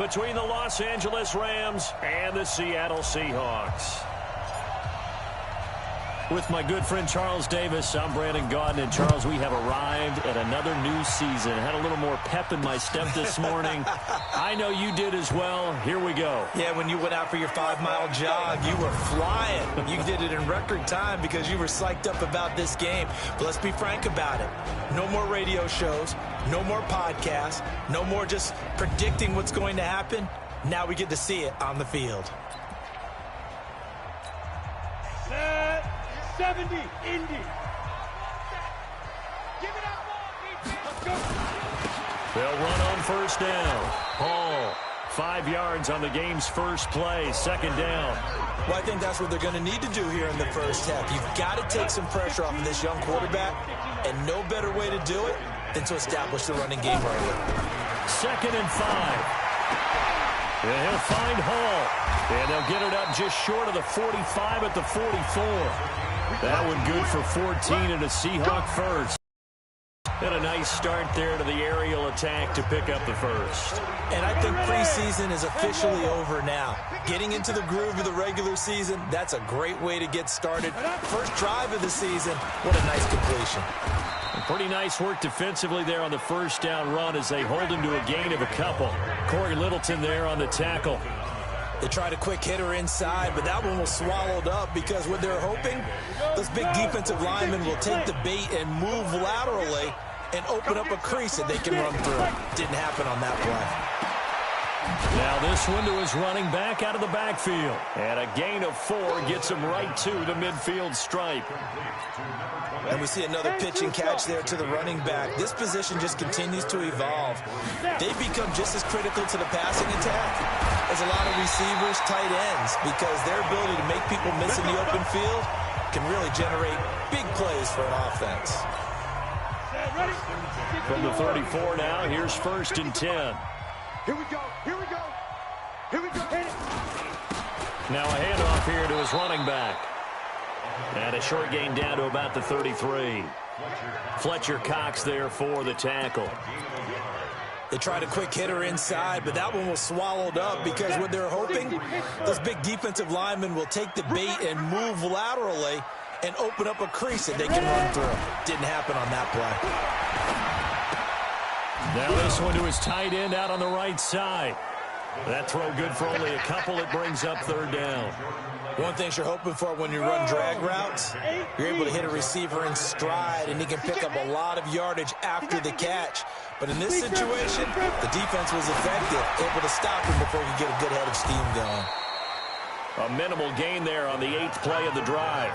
Between the Los Angeles Rams and the Seattle Seahawks. With my good friend Charles Davis, I'm Brandon Gaudin. And Charles, we have arrived at another new season. Had a little more pep in my step this morning. I know you did as well. Here we go. Yeah, when you went out for your 5-mile jog, you were flying. You did it in record time because you were psyched up about this game. But let's be frank about it. No more radio shows, no more podcasts, no more just predicting what's going to happen. Now we get to see it on the field. 70, Indy. Give it out, let's go. They'll run on first down. Hall, 5 yards on the game's first play, second down. Well, I think that's what they're going to need to do here in the first half. You've got to take some pressure off of this young quarterback, and no better way to do it than to establish the running game early. 2nd and 5. And he'll find Hall. And they'll get it up just short of the 45 at the 44. That one good for 14 and a Seahawk first. And a nice start there to the aerial attack to pick up the first. And I think preseason is officially over now. Getting into the groove of the regular season, that's a great way to get started. First drive of the season, what a nice completion. Pretty nice work defensively there on the first down run as they hold him to a gain of a couple. Corey Littleton there on the tackle. They tried a quick hitter inside, but that one was swallowed up because what they're hoping, those big defensive linemen will take the bait and move laterally and open up a crease that they can run through. Didn't happen on that play. Now this one to his running back out of the backfield. And a gain of 4 gets him right to the midfield stripe. And we see another pitch and catch there to the running back. This position just continues to evolve. They become just as critical to the passing attack as a lot of receivers, tight ends, because their ability to make people miss in the open field can really generate big plays for an offense. From the 34 now, here's 1st and 10. Here we go, here we go, here we go. Hit it. Now a handoff here to his running back. And a short gain down to about the 33. Fletcher Cox there for the tackle. They tried a quick hitter inside, but that one was swallowed up because what they're hoping, those big defensive linemen will take the bait and move laterally and open up a crease that they can run through. Didn't happen on that play. Now this one to his tight end out on the right side. That throw good for only a couple. It brings up 3rd down. One thing you're hoping for when you run drag routes, you're able to hit a receiver in stride, and he can pick up a lot of yardage after the catch. But in this situation, the defense was effective, able to stop him before he could get a good head of steam going. A minimal gain there on the 8th play of the drive.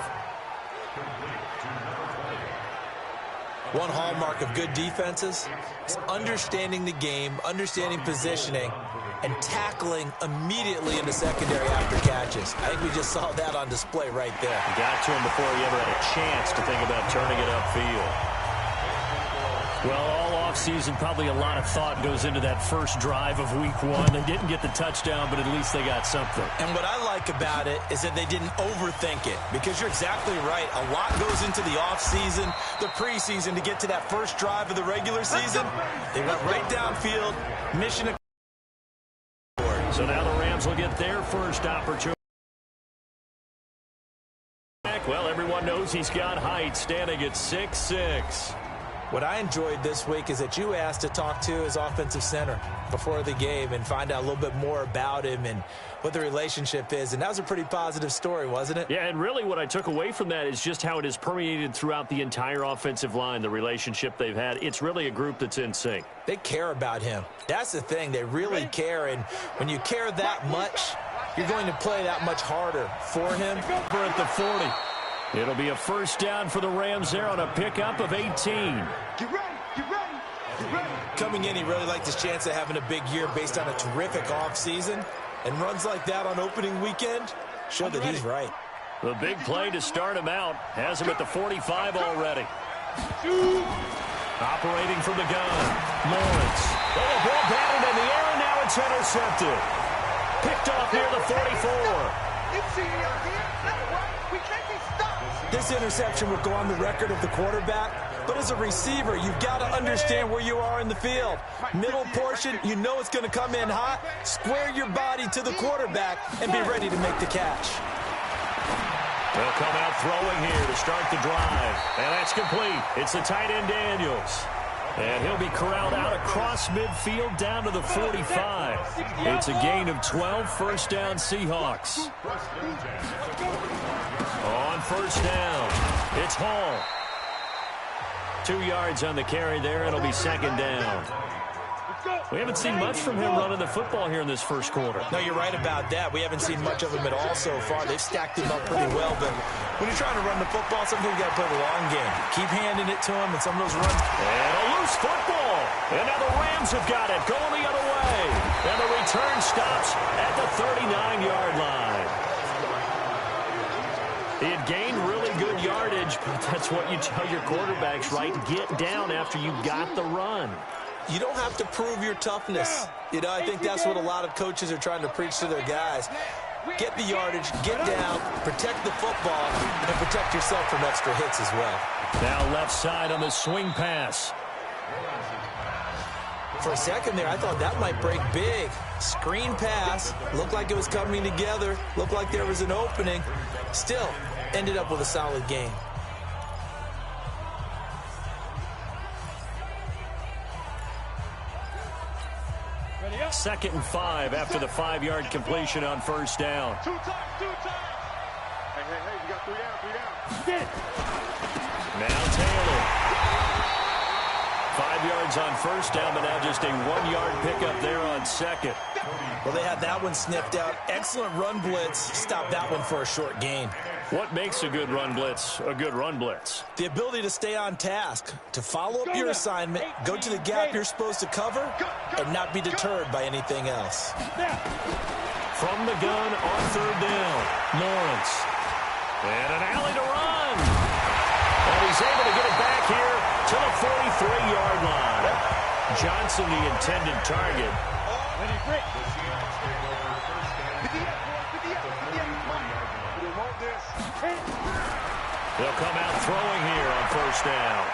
One hallmark of good defenses is understanding the game, understanding positioning, and tackling immediately in the secondary after catches. I think we just saw that on display right there. Got to him before he ever had a chance to think about turning it upfield. Well, all offseason, probably a lot of thought goes into that first drive of week 1. They didn't get the touchdown, but at least they got something. And what I like about it is that they didn't overthink it, because you're exactly right. A lot goes into the offseason, the preseason, to get to that first drive of the regular season. They went right downfield, mission accomplished. So now the Rams will get their first opportunity. Well, everyone knows he's got height, standing at 6'6". What I enjoyed this week is that you asked to talk to his offensive center before the game and find out a little bit more about him and what the relationship is. And that was a pretty positive story, wasn't it? Yeah, and really what I took away from that is just how it has permeated throughout the entire offensive line, the relationship they've had. It's really a group that's in sync. They care about him. That's the thing. They really care. And when you care that much, you're going to play that much harder for him. We're at the 40. It'll be a first down for the Rams there on a pickup of 18. Get ready, get ready, get ready. Coming in, he really liked his chance of having a big year based on a terrific offseason. And runs like that on opening weekend show that he's right. The big play to start him out has him at the 45 already. Operating from the gun, Lawrence. Oh, the ball batted in the air, and now it's intercepted. Picked off near the 44. This interception will go on the record of the quarterback But as a receiver, you've got to understand where you are in the field. Middle portion, you know it's going to come in hot. Square your body to the quarterback and be ready to make the catch. They'll come out throwing here to start the drive. And that's complete. It's the tight end Daniels. And he'll be corralled out across midfield down to the 45. It's a gain of 12, first down Seahawks. On first down, it's Hall. 2 yards on the carry there. It'll be second down. We haven't seen much from him running the football here in this first quarter. No, you're right about that. We haven't seen much of him at all so far. They've stacked him up pretty well, but when you're trying to run the football, sometimes you got to play the long game. Keep handing it to him, and some of those runs. And a loose football. And now the Rams have got it, going the other way. And the return stops at the 39-yard line. He had gained really good yardage, but that's what you tell your quarterbacks, right? Get down after you got the run. You don't have to prove your toughness. You know, I think that's what a lot of coaches are trying to preach to their guys. Get the yardage, get down, protect the football, and protect yourself from extra hits as well. Now left side on the swing pass. For a second there, I thought that might break big. Screen pass, looked like it was coming together, looked like there was an opening. Still, ended up with a solid game. Second and 5 after the 5-yard completion on first down. Two times. Hey, you got 3 down. Get it. Now Taylor. 5 yards on first down, but now just a 1-yard pickup there on second. Well, they had that one sniffed out. Excellent run blitz. Stopped that one for a short gain. What makes a good run blitz a good run blitz? The ability to stay on task, to follow up your assignment, go to the gap you're supposed to cover, and not be deterred by anything else. From the gun on third down, Lawrence. And an alley to run. And he's able to get it back here to the 43-yard line. Johnson, the intended target. They'll come out throwing here on first down.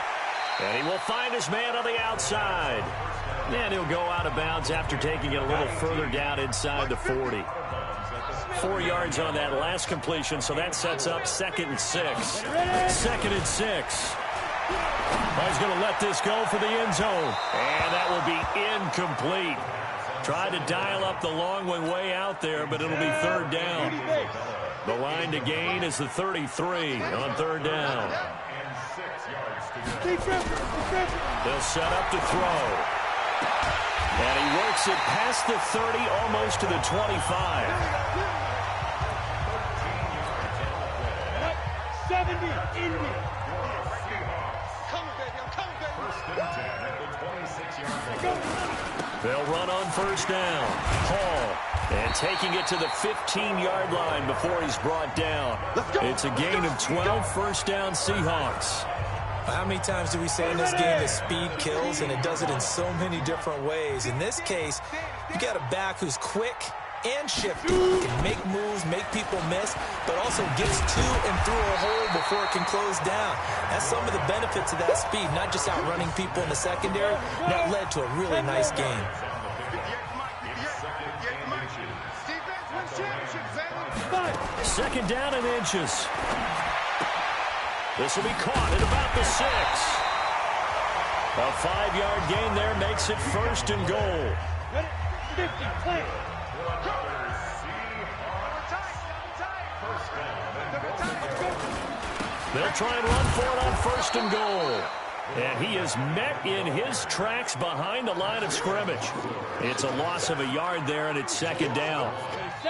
And he will find his man on the outside. And he'll go out of bounds after taking it a little further down inside the 40. 4 yards on that last completion, so that sets up 2nd and 6. 2nd and 6. He's going to let this go for the end zone. And that will be incomplete. Tried to dial up the long way out there, but it'll be third down. The line to gain is the 33 on third down. They'll set up to throw. And he works it past the 30, almost to the 25. 70, Indy. Come on, baby. I'm coming, baby. They'll run on first down. Hall. And taking it to the 15-yard line before he's brought down. It's a gain of 12, first down Seahawks. How many times do we say in this game that speed kills, and it does it in so many different ways? In this case, you got a back who's quick and shifty. Can make moves, make people miss, but also gets to and through a hole before it can close down. That's some of the benefits of that speed, not just outrunning people in the secondary. That led to a really nice game. Second down and inches. This will be caught at about the 6. A 5-yard gain there makes it first and goal. 50, play. They'll try and run for it on first and goal. And he is met in his tracks behind the line of scrimmage. It's a loss of a yard there, and it's second down.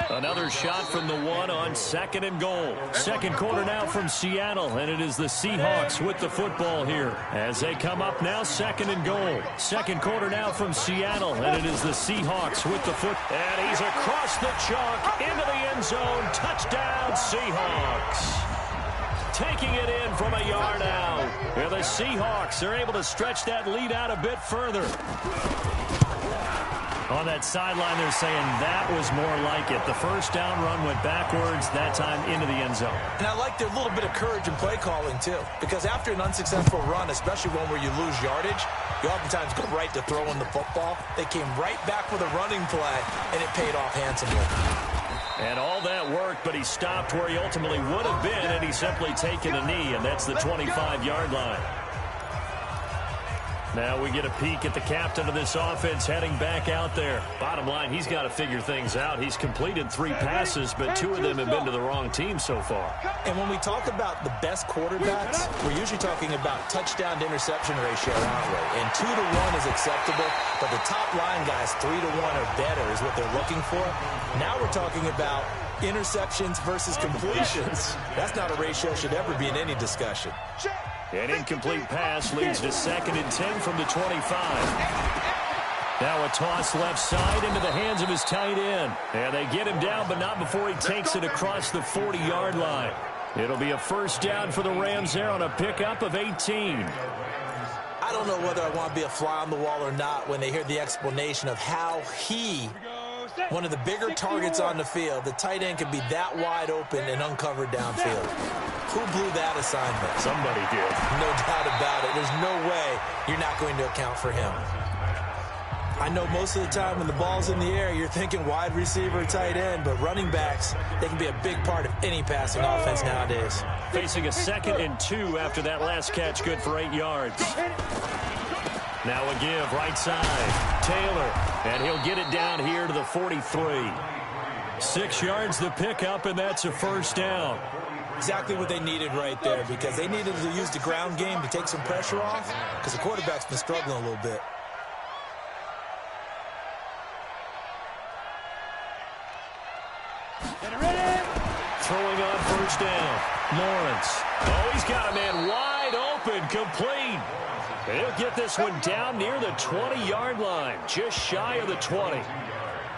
Another shot from the 1 on second and goal. Second quarter now from Seattle, and it is the Seahawks with the football here. As they come up now, second and goal. Second quarter now from Seattle, and it is the Seahawks with the foot. And he's across the chalk into the end zone. Touchdown, Seahawks. Taking it in from a yard out. And the Seahawks are able to stretch that lead out a bit further. On that sideline, they're saying that was more like it. The first down run went backwards, that time into the end zone. And I like their little bit of courage in play calling, too. Because after an unsuccessful run, especially one where you lose yardage, you oftentimes go right to throwing the football. They came right back with a running play, and it paid off handsomely. And all that worked, but he stopped where he ultimately would have been, and he's simply taken a knee, and that's the 25-yard line. Now we get a peek at the captain of this offense heading back out there. Bottom line, he's got to figure things out. He's completed 3 passes, but 2 of them have been to the wrong team so far. And when we talk about the best quarterbacks, we're usually talking about touchdown to interception ratio, aren't we? And 2 to 1 is acceptable, but the top line guys, 3 to 1 or better is what they're looking for. Now we're talking about interceptions versus completions. That's not a ratio should ever be in any discussion. An incomplete pass leads to 2nd and 10 from the 25. Now a toss left side into the hands of his tight end. And they get him down, but not before he takes it across the 40-yard line. It'll be a first down for the Rams there on a pickup of 18. I don't know whether I want to be a fly on the wall or not when they hear the explanation of how he, one of the bigger targets on the field, the tight end can be that wide open and uncovered downfield. Who blew that assignment? Somebody did. No doubt about it. There's no way you're not going to account for him. I know most of the time when the ball's in the air, you're thinking wide receiver, tight end, but running backs, they can be a big part of any passing offense nowadays. Facing a 2nd and 2 after that last catch, good for 8 yards. Now a give, right side. Taylor, and he'll get it down here to the 43. 6 yards the pickup, and that's a first down. Exactly what they needed right there, because they needed to use the ground game to take some pressure off, because the quarterback's been struggling a little bit. Throwing on first down. Lawrence. Oh, he's got a man wide open, complete. He'll get this one down near the 20-yard line, just shy of the 20.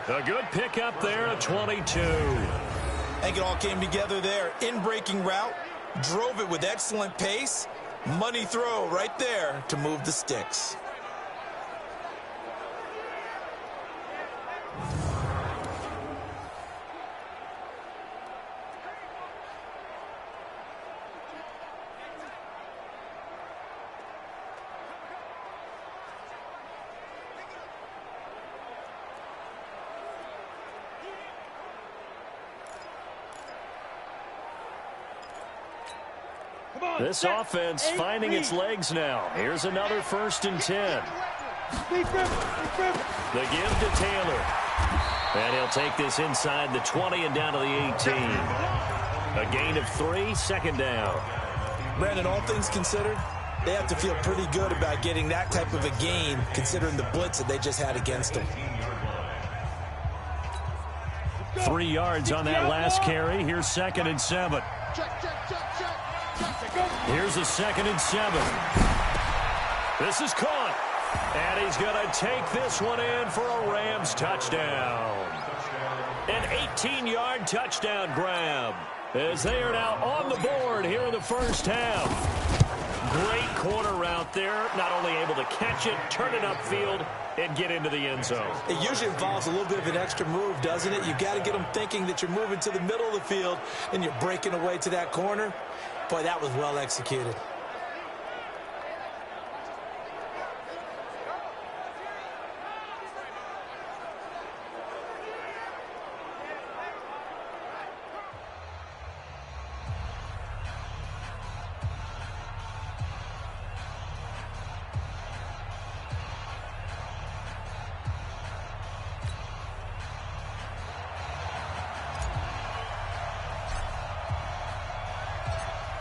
A good pickup there, a 22. I think it all came together there. In-breaking route, drove it with excellent pace. Money throw right there to move the sticks. This offense finding its legs now. Here's another 1st and 10. The give to Taylor. And he'll take this inside the 20 and down to the 18. A gain of 3, 2nd down. Brandon, all things considered, they have to feel pretty good about getting that type of a gain, considering the blitz that they just had against them. 3 yards on that last carry. Here's 2nd and 7. Here's a 2nd and 7. This is caught. And he's going to take this one in for a Rams touchdown. An 18-yard touchdown grab as they are now on the board here in the first half. Great corner route there. Not only able to catch it, turn it upfield, and get into the end zone. It usually involves a little bit of an extra move, doesn't it? You've got to get them thinking that you're moving to the middle of the field and you're breaking away to that corner. Boy, that was well executed.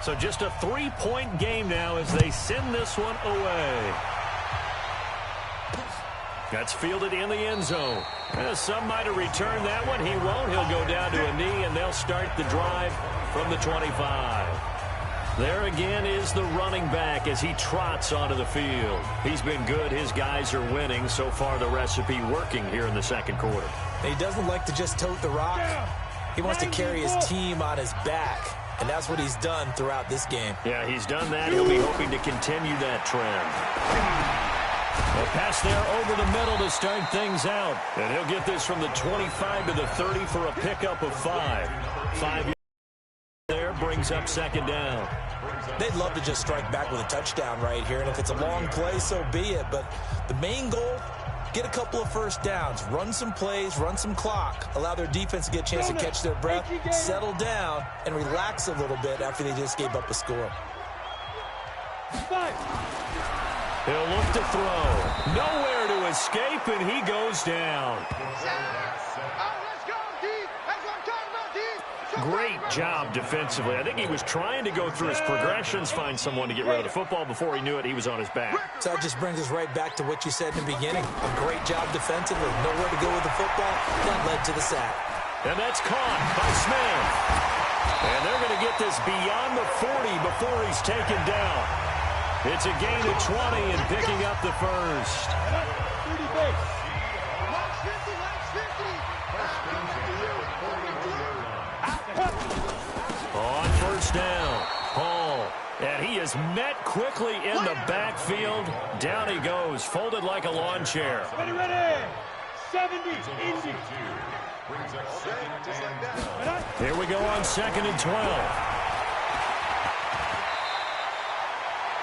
So just a 3-point game now as they send this one away. That's fielded in the end zone. Some might have returned that one. He won't. He'll go down to a knee, and they'll start the drive from the 25. There again is the running back as he trots onto the field. He's been good. His guys are winning. So far, the recipe working here in the second quarter. He doesn't like to just tote the rock. He wants to carry his team on his back. And that's what he's done throughout this game. Yeah, he's done that. He'll be hoping to continue that trend. A pass there over the middle to start things out. And he'll get this from the 25 to the 30 for a pickup of 5. 5 there brings up second down. They'd love to just strike back with a touchdown right here, and if it's a long play, so be it. But the main goal, get a couple of first downs, run some plays, run some clock, allow their defense to get a chance to catch their breath, settle down, and relax a little bit after they just gave up a score. He'll look to throw. Nowhere to escape, and he goes down. Great job defensively. I think he was trying to go through his progressions, find someone to get rid of the football. Before he knew it, he was on his back. So that just brings us right back to what you said in the beginning. A great job defensively. Nowhere to go with the football. That led to the sack. And that's caught by Smith. And they're going to get this beyond the 40 before he's taken down. It's a gain of 20 and picking up the first. On first down, Hall. And he is met quickly in the backfield. Down he goes, folded like a lawn chair. Ready. 70, Indy. Here we go on 2nd and 12.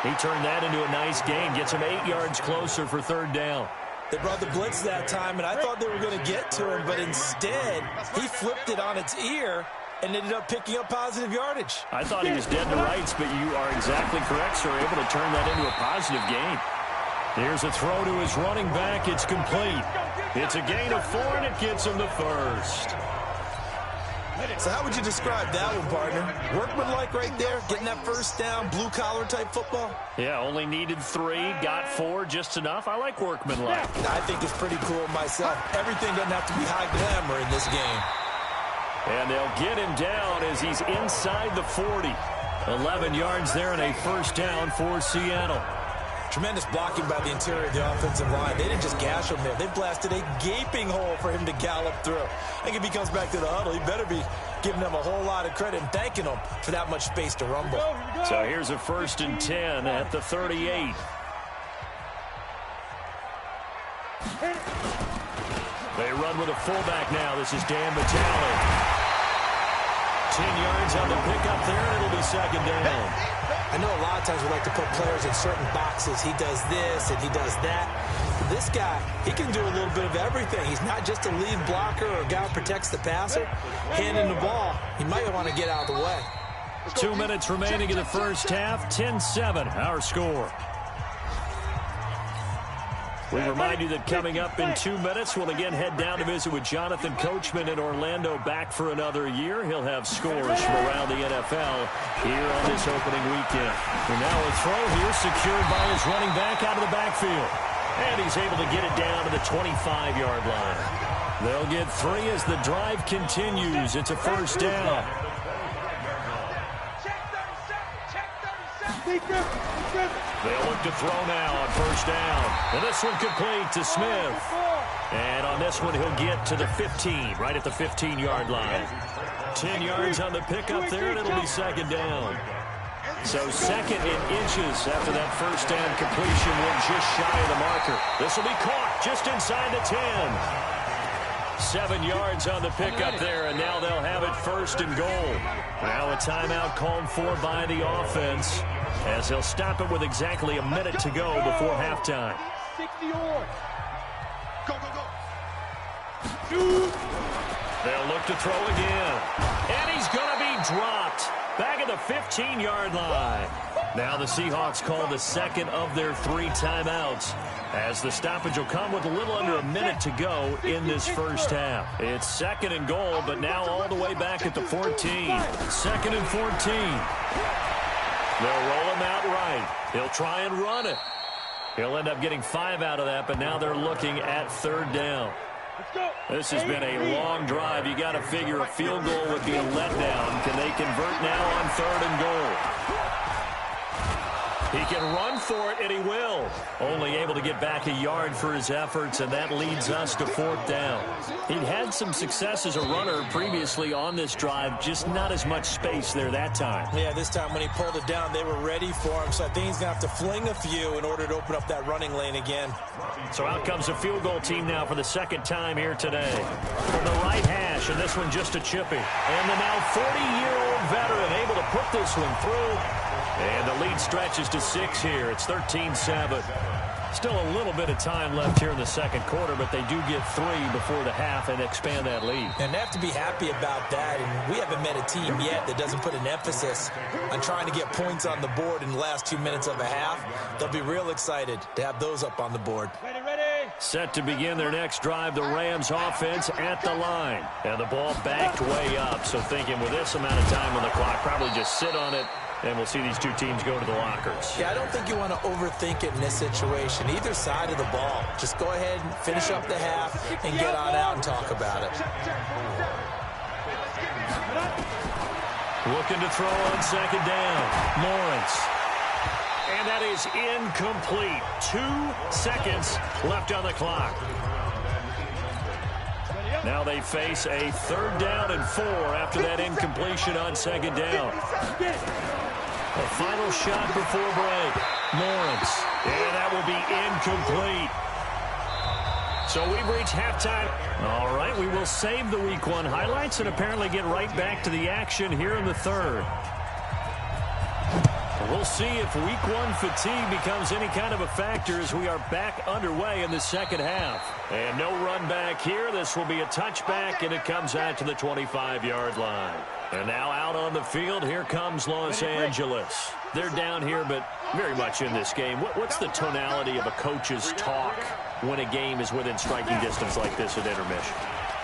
He turned that into a nice gain, gets him 8 yards closer for 3rd down. They brought the blitz that time, and I thought they were going to get to him, but instead, he flipped it on its ear and ended up picking up positive yardage. I thought he was dead to rights, but you are exactly correct, sir. Able to turn that into a positive gain. Here's a throw to his running back. It's complete. It's a gain of 4, and it gets him the first. So how would you describe that one, partner? Workmanlike right there, getting that first down, blue-collar type football? Yeah, only needed 3, got 4, just enough. I like workmanlike. I think it's pretty cool myself. Everything doesn't have to be high glamour in this game. And they'll get him down as he's inside the 40. 11 yards there and a first down for Seattle. Tremendous blocking by the interior of the offensive line. They didn't just gash him there. They blasted a gaping hole for him to gallop through. I think if he comes back to the huddle, he better be giving them a whole lot of credit and thanking them for that much space to rumble. So here's a 1st and 10 at the 38. They run with a fullback now. This is Dan Vitale. 10 yards on the pickup there, and it'll be 2nd down. I know a lot of times we like to put players in certain boxes. He does this and he does that. This guy, he can do a little bit of everything. He's not just a lead blocker or a guy who protects the passer. Handing the ball, he might want to get out of the way. 2 minutes remaining in the first half. 10-7, our score. We remind you that coming up in 2 minutes, we'll again head down to visit with Jonathan Coachman in Orlando, back for another year. He'll have scores from around the NFL here on this opening weekend. And now a throw here secured by his running back out of the backfield. And he's able to get it down to the 25-yard line. They'll get 3 as the drive continues. It's a first down. They'll look to throw now on first down. And this one complete to Smith. And on this one, he'll get to the 15, right at the 15-yard line. 10 yards on the pickup there, and it'll be 2nd down. So 2nd in inches after that first down completion, went just shy of the marker. This will be caught just inside the 10. 7 yards on the pickup there, and now they'll have it 1st and goal. Now a timeout called for by the offense, as they'll stop it with exactly a minute to go before halftime. 60 on. Go, go, go. They'll look to throw again. And he's going to be dropped back at the 15-yard line. Now the Seahawks call the 2nd of their 3 timeouts, as the stoppage will come with a little under a minute to go in this first half. It's 2nd and goal, but now all the way back at the 14. 2nd and 14. They'll roll him out right. He'll try and run it. He'll end up getting 5 out of that, but now they're looking at 3rd down. This has been a long drive. You got to figure a field goal would be a letdown. Can they convert now on 3rd and goal? He can run for it, and he will. Only able to get back a yard for his efforts, and that leads us to 4th down. He'd had some success as a runner previously on this drive, just not as much space there that time. Yeah, this time when he pulled it down, they were ready for him, so I think he's going to have to fling a few in order to open up that running lane again. So out comes a field goal team now for the 2nd time here today. From the right hash, and this one just a chippy. And the now 40-year-old veteran able to put this one through. And the lead stretches to 6 here. It's 13-7. Still a little bit of time left here in the 2nd quarter, but they do get 3 before the half and expand that lead. And they have to be happy about that. And we haven't met a team yet that doesn't put an emphasis on trying to get points on the board in the last 2 minutes of a half. They'll be real excited to have those up on the board. Set to begin their next drive, the Rams offense at the line. And the ball backed way up, so thinking with this amount of time on the clock, probably just sit on it. And we'll see these two teams go to the lockers. Yeah, I don't think you want to overthink it in this situation. Either side of the ball. Just go ahead and finish up the half and get on out and talk about it. Looking to throw on 2nd down. Lawrence. And that is incomplete. 2 seconds left on the clock. Now they face a 3rd down and 4 after that incompletion on 2nd down. A final shot before break. Lawrence. And that will be incomplete. So we've reached halftime. All right, we will save the Week 1 highlights and apparently get right back to the action here in the 3rd. We'll see if Week 1 fatigue becomes any kind of a factor as we are back underway in the 2nd half. And no run back here. This will be a touchback, and it comes out to the 25-yard line. And now out on the field, here comes Los Angeles. They're down here, but very much in this game. What's the tonality of a coach's talk when a game is within striking distance like this at intermission?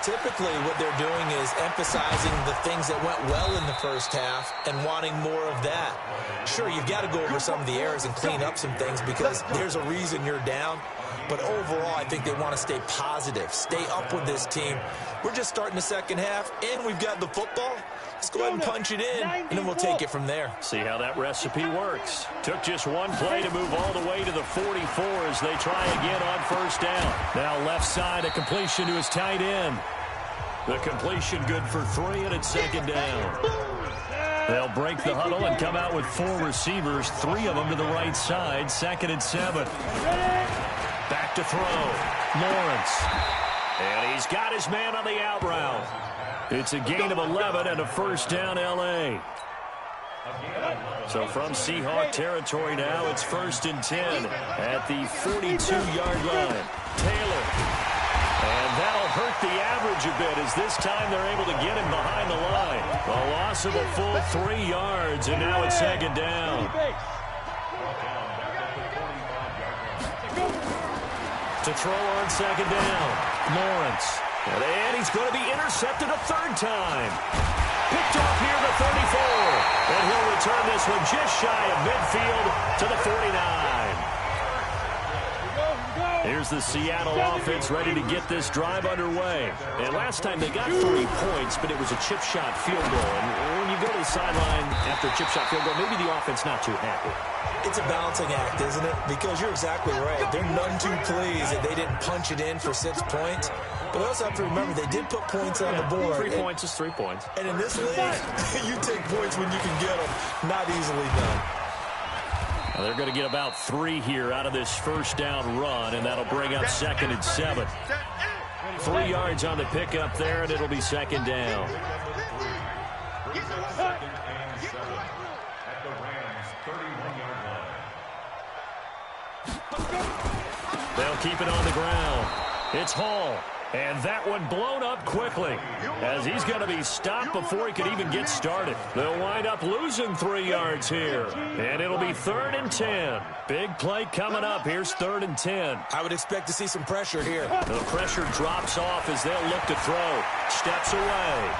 Typically, what they're doing is emphasizing the things that went well in the first half and wanting more of that. Sure, you've got to go over some of the errors and clean up some things because there's a reason you're down. But overall, I think they want to stay positive, stay up with this team. We're just starting the 2nd half, and we've got the football. Let's go ahead and punch it in, and then we'll take it from there. See how that recipe works. Took just one play to move all the way to the 44 as they try again on 1st down. Now left side, a completion to his tight end. The completion good for 3, and it's 2nd down. They'll break the huddle and come out with 4 receivers, 3 of them to the right side, 2nd and 7. Back to throw. Lawrence. And he's got his man on the out route. It's a gain of 11 and a 1st down, L.A. So from Seahawk territory now, it's 1st and 10 at the 42-yard line. Taylor. And that'll hurt the average a bit as this time they're able to get him behind the line. A loss of a full 3 yards, and now it's 2nd down. To throw on 2nd down. Lawrence. And he's going to be intercepted a 3rd time. Picked off here the 34. And he'll return this one just shy of midfield to the 49. Here's the Seattle offense ready to get this drive underway. And last time they got 3 points, but it was a chip shot field goal. And when you go to the sideline after a chip shot field goal, maybe the offense not too happy. It's a balancing act, isn't it? Because you're exactly right. They're none too pleased that they didn't punch it in for 6 points. But we also have to remember they did put points on the board. 3 points is 3 points. And in this league, you take points when you can get them. Not easily done. Now they're going to get about 3 here out of this 1st down run, and that'll bring up 2nd and 7. 3 yards on the pickup there, and it'll be 2nd down. They'll keep it on the ground. It's Hall. And that one blown up quickly as he's going to be stopped before he could even get started. They'll wind up losing 3 yards here. And it'll be 3rd and 10. Big play coming up. Here's 3rd and 10. I would expect to see some pressure here. The pressure drops off as they'll look to throw. Steps away.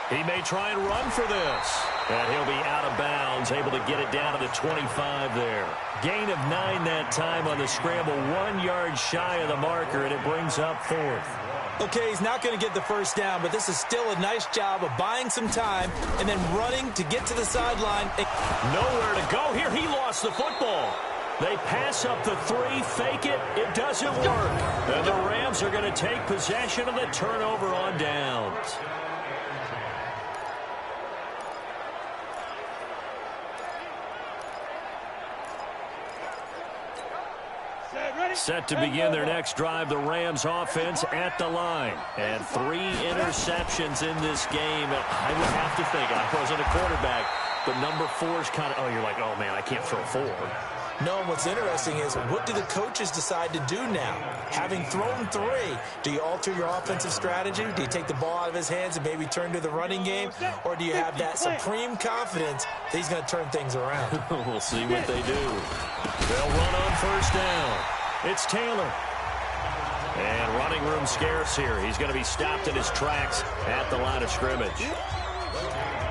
He may try and run for this. And he'll be out of bounds, able to get it down to the 25 there. Gain of 9 that time on the scramble. 1 yard shy of the marker, and it brings up 4th. Okay, he's not going to get the first down, but this is still a nice job of buying some time and then running to get to the sideline. Nowhere to go here. He lost the football. They pass up the 3, fake it. It doesn't work. And the Rams are going to take possession of the turnover on downs. Set to begin their next drive, the Rams offense at the line. And 3 interceptions in this game. I would have to think, I wasn't a quarterback, but number 4 is kind of, you're like, oh, man, I can't throw 4. No, what's interesting is, what do the coaches decide to do now? Having thrown 3, do you alter your offensive strategy? Do you take the ball out of his hands and maybe turn to the running game? Or do you have that supreme confidence that he's going to turn things around? We'll see what they do. They'll run on first down. It's Taylor. And running room scarce here. He's going to be stopped in his tracks at the line of scrimmage.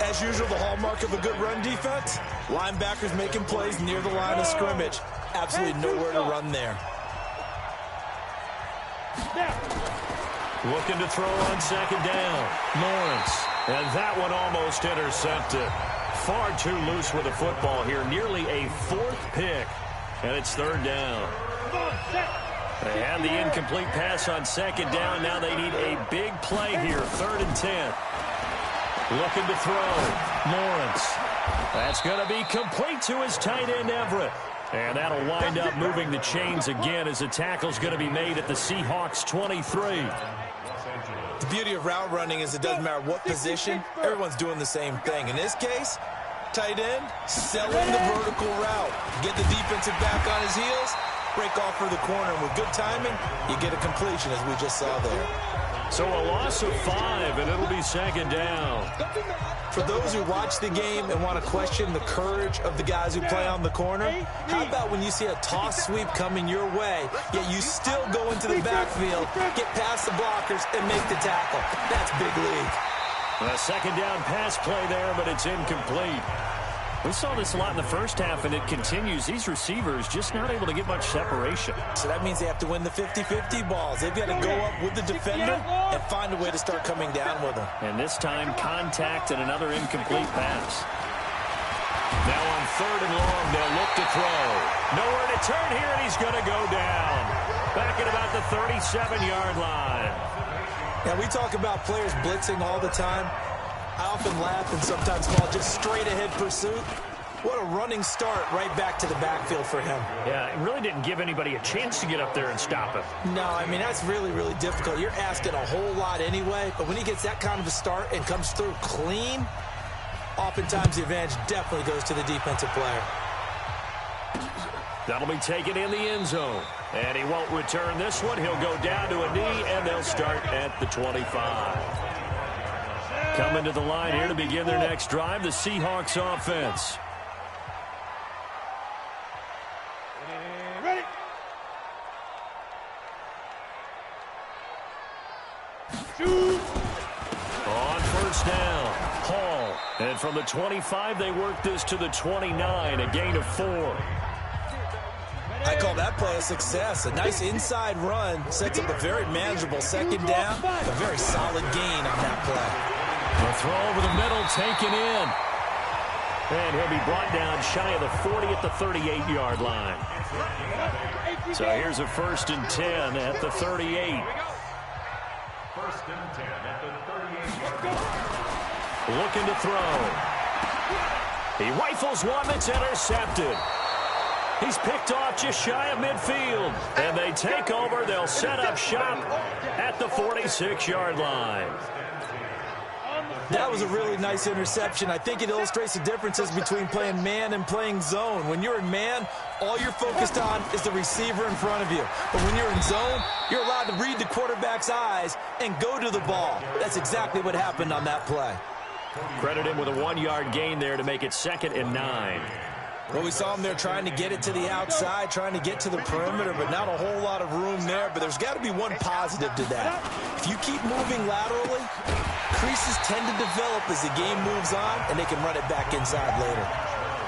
As usual, the hallmark of a good run defense, linebackers making plays near the line of scrimmage. Absolutely nowhere to run there. Looking to throw on second down. Lawrence. And that one almost intercepted. Far too loose with the football here. Nearly a 4th pick. And it's third down. They had the incomplete pass on second down. Now they need a big play here. 3rd and 10. Looking to throw. Lawrence. That's going to be complete to his tight end, Everett. And that'll wind up moving the chains again as the tackle's going to be made at the Seahawks 23. The beauty of route running is it doesn't matter what position. Everyone's doing the same thing. In this case, tight end, selling the vertical route. Get the defensive back on his heels, break off for the corner. And with good timing, you get a completion, as we just saw there. So a loss of 5, and it'll be second down. For those who watch the game and want to question the courage of the guys who play on the corner, how about when you see a toss sweep coming your way, yet you still go into the backfield, get past the blockers, and make the tackle? That's big league. A second down pass play there, but it's incomplete. We saw this a lot in the first half, and it continues. These receivers just not able to get much separation. So that means they have to win the 50-50 balls. They've got to go up with the defender and find a way to start coming down with them. And this time, contact and another incomplete pass. Now on 3rd and long, they'll look to throw. Nowhere to turn here, and he's going to go down. Back at about the 37-yard line. Now, we talk about players blitzing all the time. I often laugh and sometimes call it just straight-ahead pursuit. What a running start right back to the backfield for him. Yeah, it really didn't give anybody a chance to get up there and stop him. No, I mean, that's really, really difficult. You're asking a whole lot anyway, but when he gets that kind of a start and comes through clean, oftentimes the advantage definitely goes to the defensive player. That'll be taken in the end zone. And he won't return this one. He'll go down to a knee, and they'll start at the 25. Coming to the line here to begin their next drive, the Seahawks offense. Ready. Shoot. On first down, Hall. And from the 25, they work this to the 29, a gain of 4. I call that play a success. A nice inside run sets up a very manageable second down. A very solid gain on that play. The throw over the middle, taken in. And he'll be brought down shy of the 40 at the 38-yard line. So here's a 1st and 10 at the 38. 1st and 10 at the 38-yard line. Looking to throw. He rifles one that's intercepted. He's picked off just shy of midfield. And they take over. They'll set up shop at the 46-yard line. That was a really nice interception. I think it illustrates the differences between playing man and playing zone. When you're in man, all you're focused on is the receiver in front of you. But when you're in zone, you're allowed to read the quarterback's eyes and go to the ball. That's exactly what happened on that play. Credit him with a 1-yard gain there to make it 2nd and 9. Well, we saw him there trying to get it to the outside, trying to get to the perimeter, but not a whole lot of room there. But there's got to be one positive to that. If you keep moving laterally, creases tend to develop as the game moves on, and they can run it back inside later.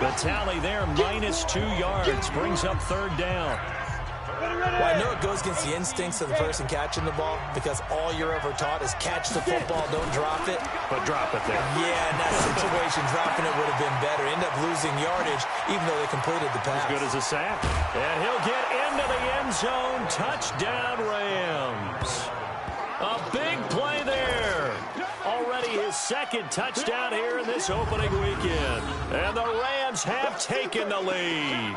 The tally there, -2 yards, brings up 3rd down. Well, I know it goes against the instincts of the person catching the ball because all you're ever taught is catch the football, don't drop it. But drop it there. Yeah, in that situation, dropping it would have been better. End up losing yardage, even though they completed the pass. As good as a sack. And he'll get into the end zone. Touchdown, Rams. A big play there. Already his second touchdown here in this opening weekend. And the Rams have taken the lead.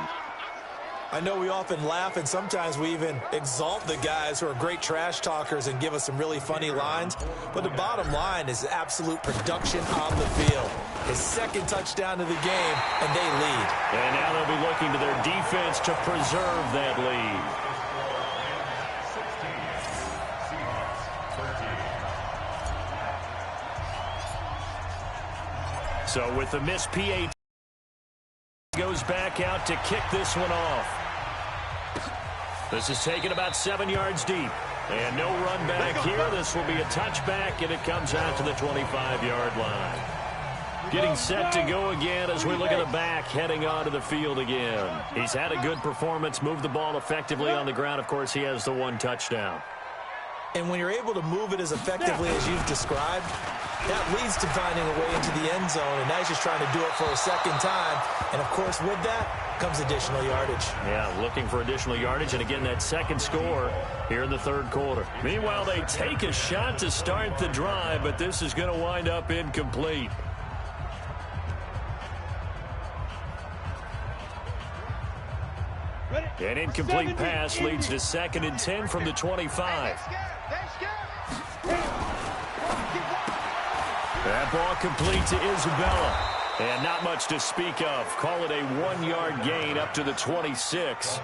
I know we often laugh, and sometimes we even exalt the guys who are great trash talkers and give us some really funny lines. But the bottom line is absolute production on the field. His second touchdown of the game, and they lead. And now they'll be looking to their defense to preserve that lead. So with the missed PAT, goes back out to kick this one off. This is taken about 7 yards deep. And no run back here. This will be a touchback, and it comes out to the 25-yard line. Getting set to go again as we look at the back heading onto the field again. He's had a good performance, moved the ball effectively on the ground. Of course, he has the one touchdown. And when you're able to move it as effectively as you've described, that leads to finding a way into the end zone, and now he's just trying to do it for a second time. And, of course, with that comes additional yardage. Yeah, looking for additional yardage, and again, that second score here in the third quarter. Meanwhile, they take a shot to start the drive, but this is going to wind up incomplete. An incomplete pass leads to 2nd and 10 from the 25. That ball complete to Isabella. And not much to speak of. Call it a 1-yard gain up to the 26.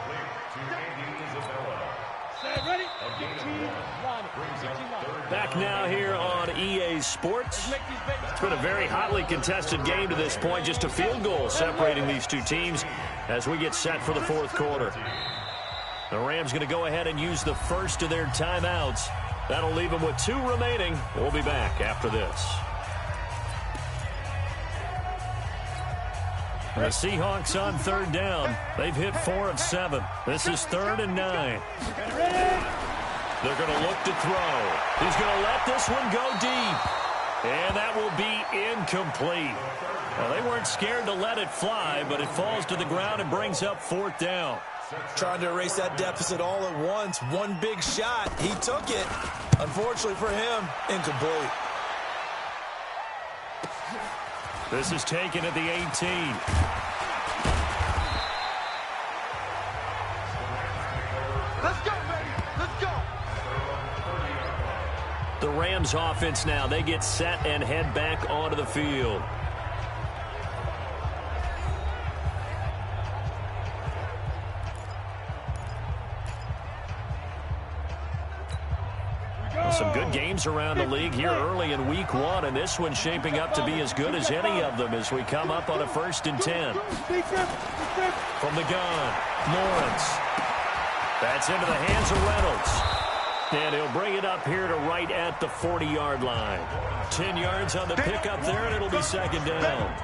Back now here on EA Sports. It's been a very hotly contested game to this point. Just a field goal separating these two teams as we get set for the fourth quarter. The Rams going to go ahead and use the first of their timeouts. That'll leave them with 2 remaining. We'll be back after this. The Seahawks on 3rd down. They've hit 4 of 7. This is 3rd and 9. They're going to look to throw. He's going to let this one go deep. And that will be incomplete. Well, they weren't scared to let it fly, but it falls to the ground and brings up 4th down. Trying to erase that deficit all at once. One big shot. He took it. Unfortunately for him, incomplete. This is taken at the 18. Let's go, baby. Let's go. The Rams offense now. They get set and head back onto the field. Some good games around the league here early in week 1, and this one's shaping up to be as good as any of them as we come up on a 1st and 10. From the gun, Lawrence. That's into the hands of Reynolds. And he'll bring it up here to right at the 40-yard line. 10 yards on the pickup there, and it'll be 2nd down.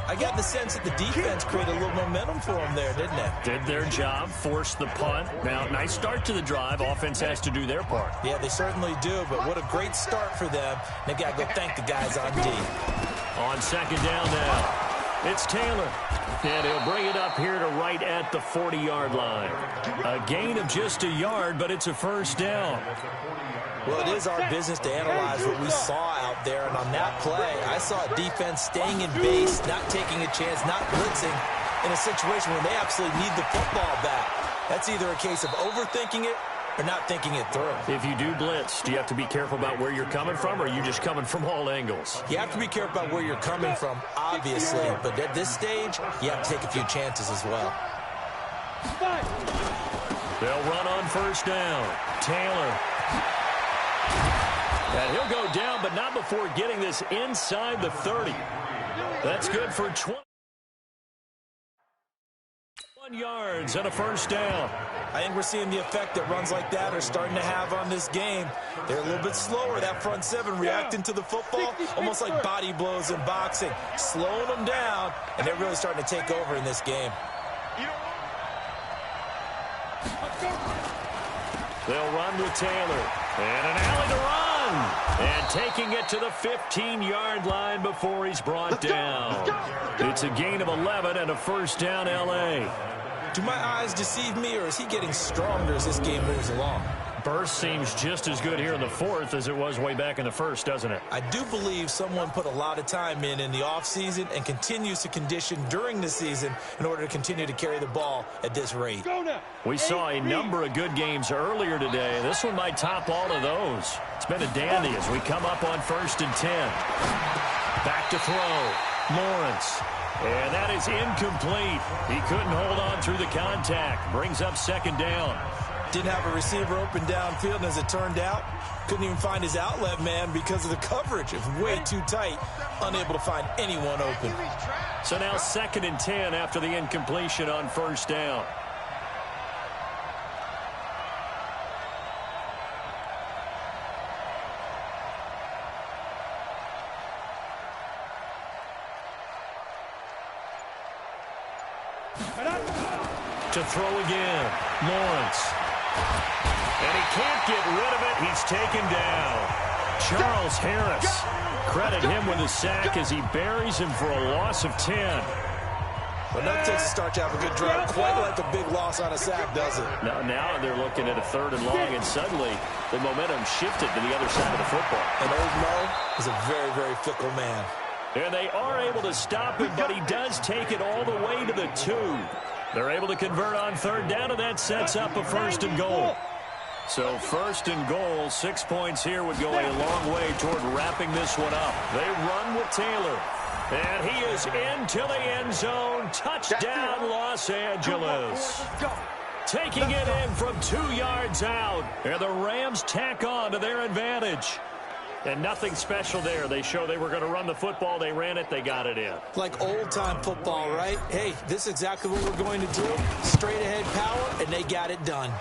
I got the sense that the defense created a little momentum for them there, didn't it? Did their job, forced the punt. Now, nice start to the drive. Offense has to do their part. Yeah, they certainly do, but what a great start for them. They've got to go thank the guys on D. On 2nd down now, it's Taylor. And he'll bring it up here to right at the 40-yard line. A gain of just a yard, but it's a 1st down. Well, it is our business to analyze what we saw out there, and on that play, I saw a defense staying in base, not taking a chance, not blitzing, in a situation where they absolutely need the football back. That's either a case of overthinking it or not thinking it through. If you do blitz, do you have to be careful about where you're coming from, or are you just coming from all angles? You have to be careful about where you're coming from, obviously, but at this stage, you have to take a few chances as well. They'll run on 1st down. Taylor. And he'll go down, but not before getting this inside the 30. That's good for 21 yards and a 1st down. I think we're seeing the effect that runs like that are starting to have on this game. They're a little bit slower, that front 7, reacting to the football, almost like body blows in boxing, slowing them down, and they're really starting to take over in this game. They'll run with Taylor. And an alley to run. And taking it to the 15-yard line before he's brought down. It's a gain of 11 and a first down, L.A. Do my eyes deceive me, or is he getting stronger as this game moves along? Burst seems just as good here in the fourth as it was way back in the first, doesn't it? I do believe someone put a lot of time in the offseason and continues to condition during the season in order to continue to carry the ball at this rate. We saw a number of good games earlier today. This one might top all of those. It's been a dandy as we come up on 1st and 10. Back to throw. Lawrence. And that is incomplete. He couldn't hold on through the contact. Brings up 2nd down. Didn't have a receiver open downfield, and as it turned out, couldn't even find his outlet man because of the coverage. It was way too tight, unable to find anyone open. So now 2nd and 10 after the incompletion on 1st down. To throw again, Lawrence. And he can't get rid of it. He's taken down. Charles Harris. Credit him with a sack as he buries him for a loss of 10. Well, that takes a start to have a good drive. Quite like a big loss on a sack, does it? Now they're looking at a 3rd and long, and suddenly the momentum shifted to the other side of the football. And old Mo is a very, very fickle man. And they are able to stop him, but he does take it all the way to the 2. They're able to convert on 3rd down, and that sets up a 1st and goal. So 1st and goal, 6 points here would go a long way toward wrapping this one up. They run with Taylor. And he is into the end zone. Touchdown, Los Angeles. Taking it in from 2 yards out. And the Rams tack on to their advantage. And nothing special there. They show they were going to run the football. They ran it. They got it in. Like old-time football, right? Hey, this is exactly what we're going to do. Straight-ahead power, and they got it done.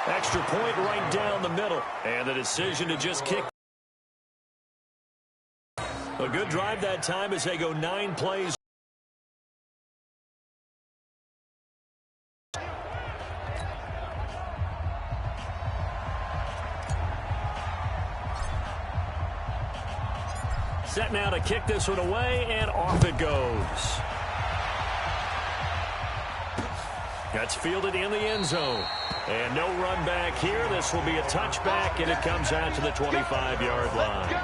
Extra point right down the middle. And the decision to just kick. A good drive that time as they go 9 plays. Set now to kick this one away, and off it goes. That's fielded in the end zone. And no run back here. This will be a touchback, and it comes out to the 25-yard line.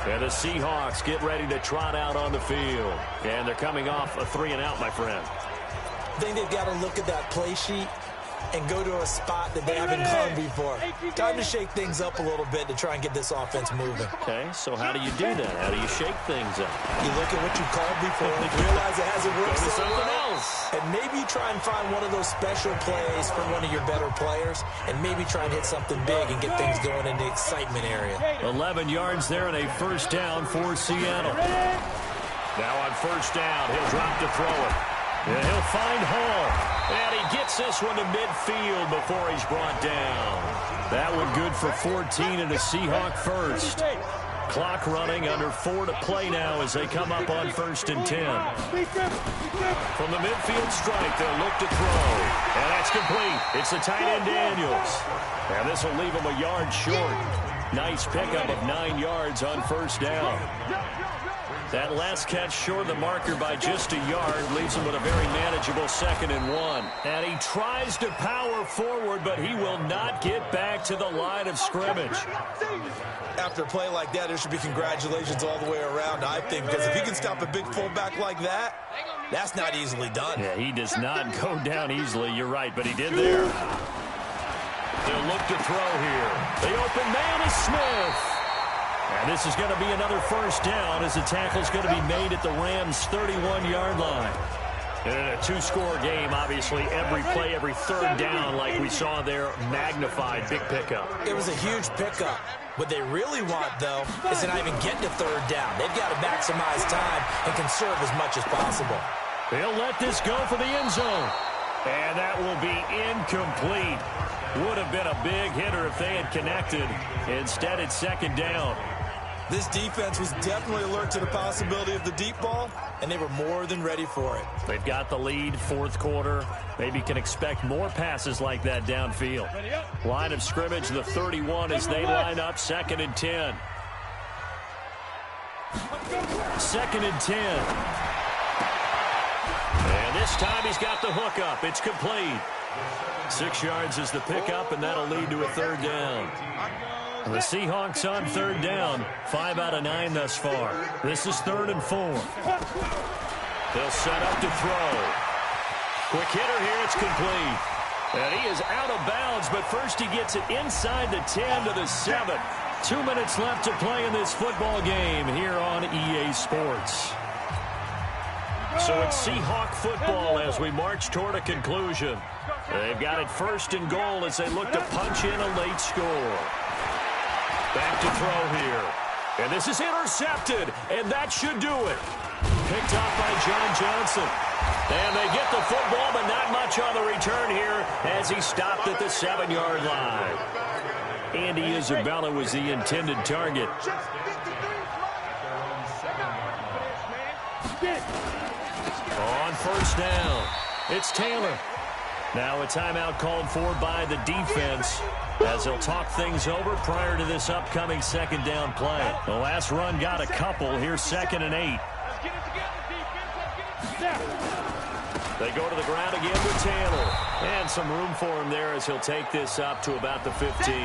And the Seahawks get ready to trot out on the field. And they're coming off a 3-and-out, my friend. I think they've got to look at that play sheet and go to a spot that they haven't gone before. Time to shake things up a little bit to try and get this offense moving. Okay, so how do you do that? How do you shake things up? You look at what you called before, realize it hasn't worked Go to so something well, else. and maybe try and find one of those special plays from one of your better players, and maybe try and hit something big and get things going in the excitement area. 11 yards there and a 1st down for Seattle. Now on 1st down, he'll drop to throw it. And he'll find Hall. And he gets this one to midfield before he's brought down. That one good for 14 and a Seahawk first. Clock running, under 4 to play now as they come up on 1st and 10. From the midfield strike, they'll look to throw. And that's complete. It's the tight end Daniels. And this will leave him a yard short. Nice pickup of 9 yards on 1st down. That last catch short of the marker by just a yard leaves him with a very manageable 2nd and 1. And he tries to power forward, but he will not get back to the line of scrimmage. After a play like that, there should be congratulations all the way around, I think, because if you can stop a big fullback like that, that's not easily done. Yeah, he does not go down easily. You're right, but he did there. They'll look to throw here. The open man is Smith. And this is going to be another 1st down as the tackle is going to be made at the Rams' 31-yard line. And in a 2-score game, obviously, every play, every 3rd down, like we saw there, magnified, big pickup. It was a huge pickup. What they really want, though, is to not even get to 3rd down. They've got to maximize time and conserve as much as possible. They'll let this go for the end zone. And that will be incomplete. Would have been a big hitter if they had connected. Instead, it's 2nd down. This defense was definitely alert to the possibility of the deep ball, and they were more than ready for it. They've got the lead, fourth quarter. Maybe can expect more passes like that downfield. Line of scrimmage, the 31 as they line up, 2nd and 10. 2nd and 10. And this time he's got the hook up. It's complete. 6 yards is the pickup, and that'll lead to a 3rd down. The Seahawks on 3rd down, 5 out of 9 thus far. This is 3rd and 4. They'll set up to throw. Quick hitter here, it's complete. And he is out of bounds, but first he gets it inside the 10 to the 7. 2 minutes left to play in this football game here on EA Sports. So it's Seahawk football as we march toward a conclusion. They've got it 1st and goal as they look to punch in a late score. Back to throw here. And this is intercepted, and that should do it. Picked up by John Johnson. And they get the football, but not much on the return here as he stopped at the 7-yard line. Andy Isabella was the intended target. On 1st down, it's Taylor. Now a timeout called for by the defense as they'll talk things over prior to this upcoming 2nd down play. The last run got a couple. Here's 2nd and 8. They go to the ground again with Taylor. And some room for him there as he'll take this up to about the 15.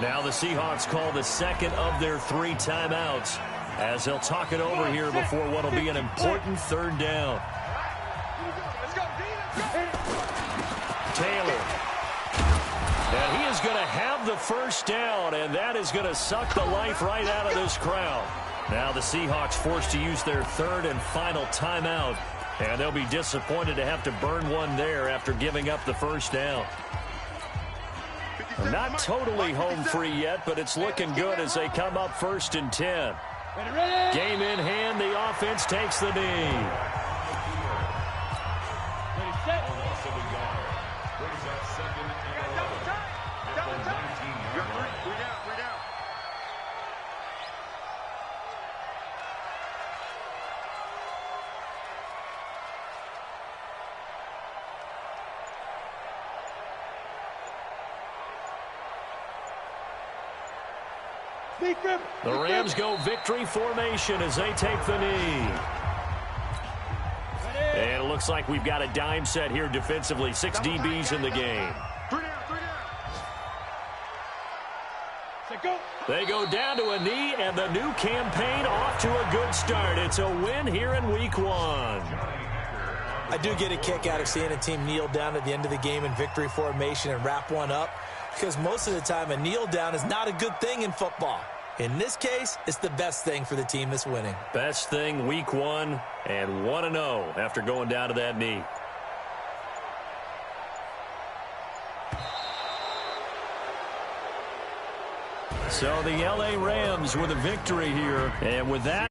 Now the Seahawks call the 2nd of their 3 timeouts as they'll talk it over here before what will be an important 3rd down. Taylor. And he is going to have the 1st down, and that is going to suck the life right out of this crowd. Now the Seahawks forced to use their 3rd and final timeout, and they'll be disappointed to have to burn one there after giving up the 1st down. Not totally home free yet, but it's looking good as they come up 1st and 10. Game in hand, the offense takes the knee. The Rams go victory formation as they take the knee. And it looks like we've got a dime set here defensively. 6 DBs in the game. They go down to a knee, and the new campaign off to a good start. It's a win here in Week 1. I do get a kick out of seeing a team kneel down at the end of the game in victory formation and wrap one up, because most of the time a kneel down is not a good thing in football. In this case, it's the best thing for the team that's winning. Best thing Week 1 and 1-0 after going down to that knee. So the LA Rams with a victory here, and with that